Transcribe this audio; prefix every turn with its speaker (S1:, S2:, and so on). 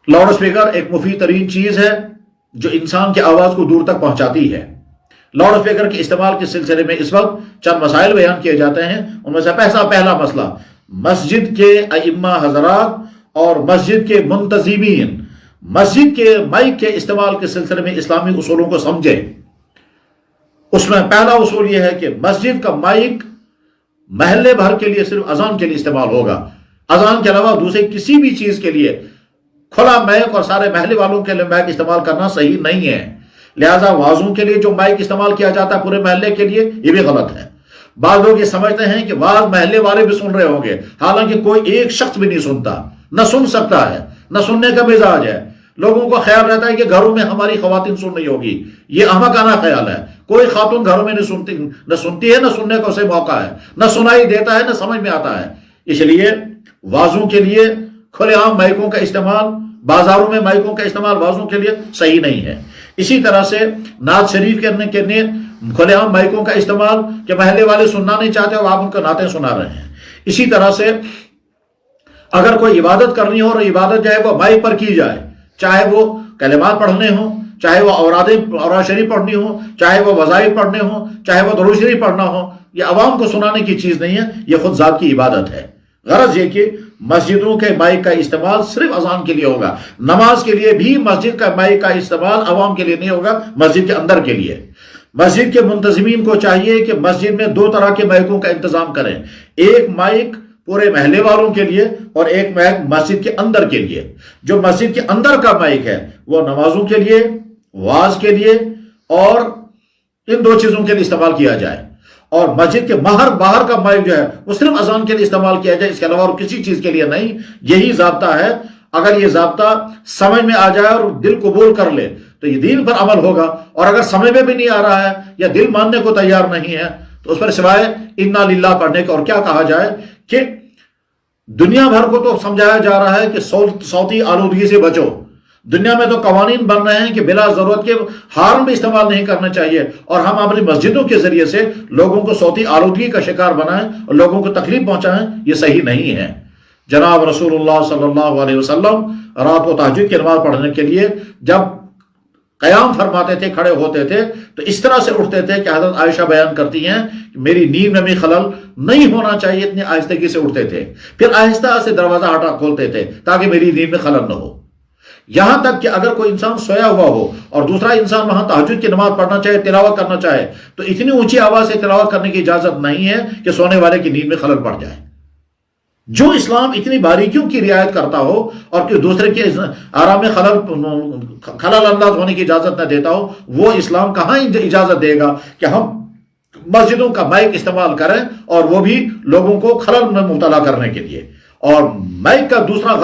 S1: Loud speaker एक मुफीद तरीन चीज़ है जो इंसान की आवाज़ को दूर तक पहुंचाती है। लाउड स्पीकर के इस्तेमाल के सिलसिले में इस वक्त चंद मसाइल बयान किए जाते हैं। उनमें से पहला मसला, मस्जिद के अइम्मा हजरात और मस्जिद के मुंतजिमीन मस्जिद के माइक के इस्तेमाल के सिलसिले में इस्लामी उसूलों को समझे। उसमें पहला उसूल यह है कि मस्जिद का माइक महल्ले भर के लिए सिर्फ अजान के लिए इस्तेमाल होगा। अजान के अलावा दूसरे किसी भी चीज के लिए खुला माइक और सारे महल्ले वालों के लिए माइक इस्तेमाल करना सही नहीं है। लिहाजा वाजों के लिए जो माइक इस्तेमाल किया जाता है पूरे महल्ले के लिए, ये भी गलत है। बाद लोग ये समझते हैं कि वाज महल्ले वाले भी सुन रहे होंगे, हालांकि कोई एक शख्स भी नहीं सुनता, न सुन सकता है, न सुनने का मिजाज है। लोगों को ख्याल रहता है कि घरों में हमारी खवातीन सुन रही होगी। ये अहमकाना ख्याल है। कोई खातून घरों में नहीं सुनती, न सुनती है, न सुनने का उसे मौका है, न सुनाई देता है, न समझ में आता है। इसलिए वाजों के लिए खुलेआम माइकों का इस्तेमाल, बाजारों में माइकों का इस्तेमाल वाजों के लिए सही नहीं है। इसी तरह से नात शरीफ करने के लिए खुलेआम माइकों का इस्तेमाल, कि महल्ले वाले सुनना नहीं चाहते और आप उनको नातें सुना रहे हैं। इसी तरह से अगर कोई इबादत करनी हो और इबादत जो है वो माइक पर की जाए, चाहे वो कलिमात पढ़ने हो, चाहे वो औराद शरीफ पढ़नी हो, चाहे वो वज़ाइफ पढ़ने हो, चाहे वो दुरूद शरीफ पढ़ना हो, ये अवाम को सुनाने की चीज़ नहीं है, ये खुद ज़ात की इबादत है। गरज ये कि मस्जिदों के माइक का इस्तेमाल सिर्फ अजान के लिए होगा। नमाज के लिए भी मस्जिद का माइक का इस्तेमाल अवाम के लिए नहीं होगा, मस्जिद के अंदर के लिए। मस्जिद के मुंतजिमीन को चाहिए कि मस्जिद में दो तरह के माइकों का इंतजाम करें, एक माइक पूरे महल्ले वालों के लिए और एक माइक मस्जिद के अंदर के लिए। जो मस्जिद के अंदर का माइक है वो नमाजों के लिए, वाज के लिए और इन दो चीजों के लिए इस्तेमाल किया जाए, और मस्जिद के बाहर का माइक जो है वो सिर्फ अजान के लिए इस्तेमाल किया जाए, इसके अलावा और किसी चीज के लिए नहीं। यही ज़ाब्ता है। अगर ये ज़ाब्ता समझ में आ जाए और दिल कबूल कर ले तो ये दीन पर अमल होगा, और अगर समझ में भी नहीं आ रहा है या दिल मानने को तैयार नहीं है तो उस पर सिवाय इन्ना लिल्लाह पढ़ने का और क्या कहा जाए। कि दुनिया भर को तो समझाया जा रहा है कि सौती आलूदगी से बचो। दुनिया में तो कवानीन बन रहे हैं कि बिला जरूरत के हार्न भी इस्तेमाल नहीं करना चाहिए, और हम अपनी मस्जिदों के जरिए से लोगों को सौती आलूदगी का शिकार बनाएं और लोगों को तकलीफ पहुंचाएं, ये सही नहीं है। जनाब रसूलुल्लाह सल्लल्लाहु अलैहि वसल्लम रात को तहज्जुद की नमाज पढ़ने के लिए जब कयाम फरमाते थे, खड़े होते थे, तो इस तरह से उठते थे कि हज़रत आयशा बयान करती हैं कि मेरी नींद में भी खलल नहीं होना चाहिए, इतनी आहिस्तगी से उठते थे। फिर आहिस्ता से दरवाजा खोलते थे ताकि मेरी नींद में खलल न हो। यहां तक कि अगर कोई इंसान सोया हुआ हो और दूसरा इंसान वहां तहज्जुद की नमाज पढ़ना चाहे, तिलावत करना चाहे, तो इतनी ऊंची आवाज से तिलावत करने की इजाजत नहीं है कि सोने वाले की नींद में खलल पड़ जाए। जो इस्लाम इतनी बारीकियों की रियायत करता हो और कि दूसरे के आराम में खलल अंदाज होने की इजाजत न देता हो, वो इस्लाम कहां इजाजत देगा कि हम मस्जिदों का माइक इस्तेमाल करें और वो भी लोगों को खलल में मुब्तला करने के लिए। और माइक का दूसरा